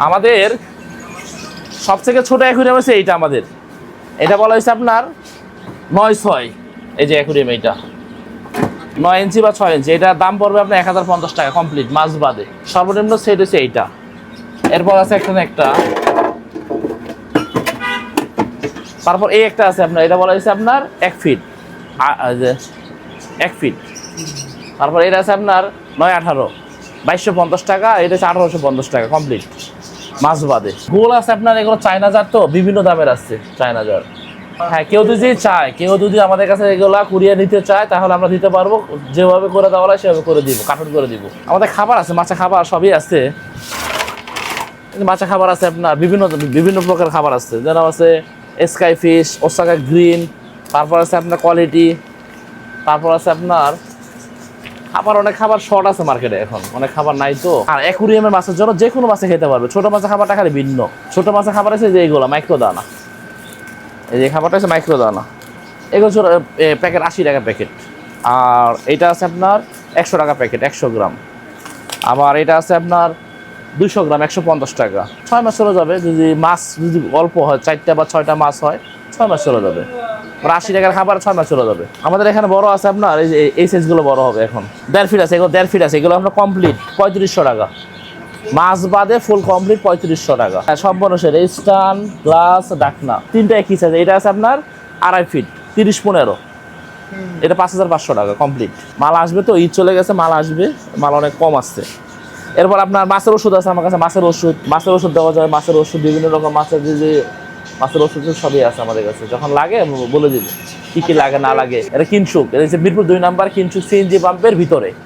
আমাদের সবথেকে ছোট অ্যাকুরিয়াম হচ্ছে এইটা আমাদের, এটা বলা হয়েছে আপনার 9/6, এই যে অ্যাকুরিয়াম এইটা 9 ইঞ্চি বা 6 ইঞ্চি, এটার দাম পড়বে আপনার 1050 টাকা কমপ্লিট, মাছ বাদে। সর্বনিম্ন সেট হচ্ছে এইটা। এরপর আছে একটা তারপর এই একটা আছে আপনার, এটা বলা হয়েছে আপনার 1 ফিট, 1 ফিট। তারপর এটা আছে আপনার 9/18, 2250 টাকা, এটা হচ্ছে 1850 টাকা কমপ্লিট মাছ বাদে। গোল আছে আপনার, এগুলো চায়না জার, তো বিভিন্ন দামের আছে চায়না জার। হ্যাঁ, কেউ যদি চায়, কেউ যদি আমাদের কাছে এগুলা কুরিয়ার নিতে চায় তাহলে আমরা দিতে পারবো, যেভাবে করে দেওয়া হয় সেভাবে করে দিব, কার্টন করে দিব। আমাদের খাবার আছে, মাছের খাবার সবই আছে। মাছের খাবার আছে আপনার বিভিন্ন প্রকার খাবার আছে, যেমন আছে স্কাই ফিশ, ওসাকা গ্রিন, তারপর আছে আপনার কোয়ালিটি, তারপর আছে আপনার খাবার, অনেক খাবার শর্ট আছে মার্কেটে এখন, অনেক খাবার নাই তো। আর অ্যাকুরিয়ামের মাছের জন্য যে কোনো মাছে খেতে পারবে। ছোট মাছের খাবারটা খালি ভিন্ন। ছোট মাছের খাবার আছে যে এইগুলো মাইক্রো দানা, এই যে খাবারটা আছে মাইক্রো দানা, এগুলো ছোট প্যাকেট 80 টাকা প্যাকেট। আর এটা আছে আপনার 100 টাকা প্যাকেট 100 গ্রাম। আবার এটা আছে আপনার 200 গ্রাম 150 টাকা। 6 মাস চলে যাবে, যদি অল্প হয়, 4টা বা 6টা মাছ হয় 6 মাস চলে যাবে। 80 টাকার খাবার 6 মাস চলে যাবে। আমাদের এখানে বড় আছে আপনার, এই সাইজগুলো বড় হবে এখন, 1.5 ফিট আছে, এগুলো 1.5 ফিট আছে, এগুলো আপনার কমপ্লিট 3500 টাকা, মাছ বাদে ফুল কমপ্লিট 3500 টাকা। সব মানুষের স্টান, গ্লাস, ডাকনা 3টা একই সাইজ। এটা আছে আপনার 2.5 ফিট 30-15, এটা 5500 টাকা কমপ্লিট। মাল আসবে তো, ঈদ চলে গেছে, মাল আসবে, মাল অনেক কম আসছে। এরপর আপনার মাছের ওষুধ আছে আমার কাছে, মাছের ওষুধ দেওয়া যায়, মাছের ওষুধ বিভিন্ন রকম মাছের যে মাছের ওষুধ সবই আছে আমাদের কাছে। যখন লাগে বলে দিব কি কি লাগে না লাগে। এটা কিনসুক, এটা হচ্ছে মিরপুর 2 নাম্বার কিনসুক সিএনজি পাম্পের ভিতরে।